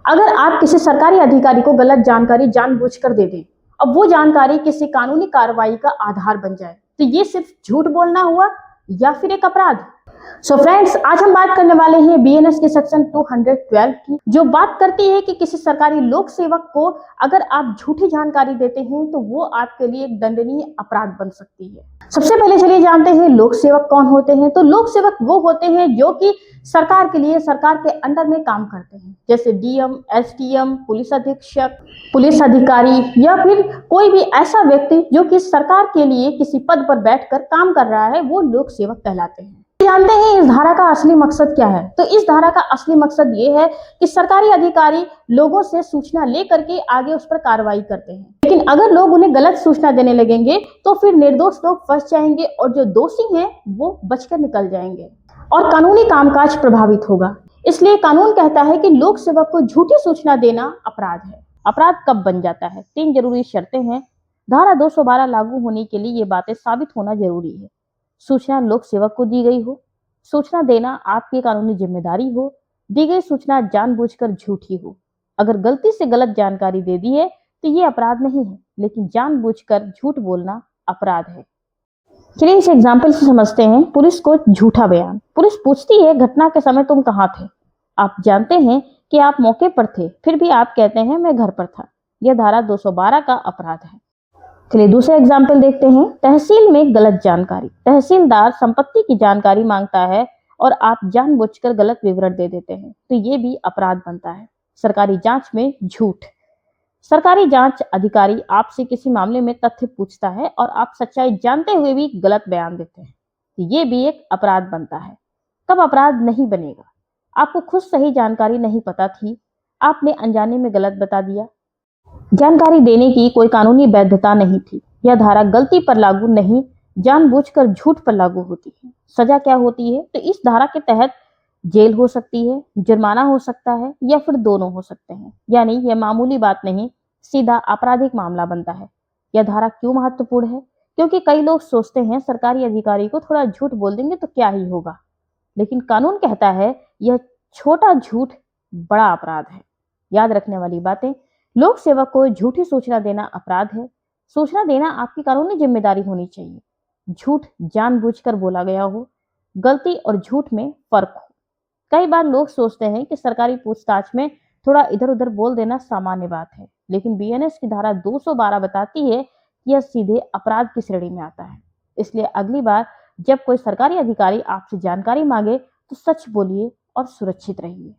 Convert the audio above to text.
अगर आप किसी सरकारी अधिकारी को गलत जानकारी जानबूझकर दे दें, अब वो जानकारी किसी कानूनी कार्रवाई का आधार बन जाए, तो ये सिर्फ झूठ बोलना हुआ या फिर एक अपराध। सो फ्रेंड्स, आज हम बात करने वाले हैं बीएनएस के सेक्शन 212 की, जो बात करती है कि किसी सरकारी लोक सेवक को अगर आप झूठी जानकारी देते हैं तो वो आपके लिए एक दंडनीय अपराध बन सकती है। सबसे पहले चलिए जानते हैं लोक सेवक कौन होते हैं। तो लोक सेवक वो होते हैं जो कि सरकार के लिए, सरकार के अंडर में काम करते हैं, जैसे डीएम, एसडीएम, पुलिस अधीक्षक, पुलिस अधिकारी या फिर कोई भी ऐसा व्यक्ति जो कि सरकार के लिए किसी पद पर बैठकर काम कर रहा है, वो लोक सेवक कहलाते हैं। जानते हैं इस धारा का असली मकसद क्या है। तो इस धारा का असली मकसद ये है कि सरकारी अधिकारी लोगों से सूचना लेकर के आगे उस पर कार्रवाई करते हैं, लेकिन अगर लोग उन्हें गलत सूचना देने लगेंगे तो फिर निर्दोष लोग फंस जाएंगे और जो दोषी हैं वो बचकर निकल जाएंगे और कानूनी कामकाज प्रभावित होगा। इसलिए कानून कहता है कि लोक सेवक को झूठी सूचना देना अपराध है। अपराध कब बन जाता है? 3 जरूरी शर्तें हैं। धारा 212 लागू होने के लिए ये बातें साबित होना जरूरी है। सूचना लोक सेवक को दी गई हो, सूचना देना आपकी कानूनी जिम्मेदारी हो, दी गई सूचना जानबूझकर झूठी हो। अगर गलती से गलत जानकारी दे दी है तो ये अपराध नहीं है, लेकिन जानबूझकर झूठ बोलना अपराध है। चलिए इस एग्जाम्पल से समझते हैं। पुलिस को झूठा बयान। पुलिस पूछती है, घटना के समय तुम कहाँ थे? आप जानते हैं कि आप मौके पर थे, फिर भी आप कहते हैं मैं घर पर था। यह धारा 212 का अपराध है। चलिए दूसरा एग्जाम्पल देखते हैं। तहसील में गलत जानकारी। तहसीलदार संपत्ति की जानकारी मांगता है और आप जानबूझकर गलत विवरण दे देते हैं, तो ये भी अपराध बनता है। सरकारी जांच में झूठ। सरकारी जांच अधिकारी आपसे किसी मामले में तथ्य पूछता है और आप सच्चाई जानते हुए भी गलत बयान देते हैं, तो ये भी एक अपराध बनता है। कब अपराध नहीं बनेगा? आपको खुद सही जानकारी नहीं पता थी, आपने अनजाने में गलत बता दिया। जानकारी देने की कोई कानूनी वैधता नहीं थी। यह धारा गलती पर लागू नहीं, जानबूझकर झूठ पर लागू होती है। सजा क्या होती है? तो इस धारा के तहत जेल हो सकती है, जुर्माना हो सकता है या फिर दोनों हो सकते हैं। यानी यह मामूली बात नहीं, सीधा आपराधिक मामला बनता है। यह धारा क्यों महत्वपूर्ण है? क्योंकि कई लोग सोचते हैं सरकारी अधिकारी को थोड़ा झूठ बोल देंगे तो क्या ही होगा, लेकिन कानून कहता है यह छोटा झूठ बड़ा अपराध है। याद रखने वाली बातें, लोक सेवक को झूठी सूचना देना अपराध है। सूचना देना आपकी कानूनी जिम्मेदारी होनी चाहिए। झूठ जानबूझकर बोला गया हो, गलती और झूठ में फर्क हो। कई बार लोग सोचते हैं कि सरकारी पूछताछ में थोड़ा इधर उधर बोल देना सामान्य बात है, लेकिन बीएनएस की धारा 212 बताती है कि यह सीधे अपराध की श्रेणी में आता है। इसलिए अगली बार जब कोई सरकारी अधिकारी आपसे जानकारी मांगे तो सच बोलिए और सुरक्षित रहिए।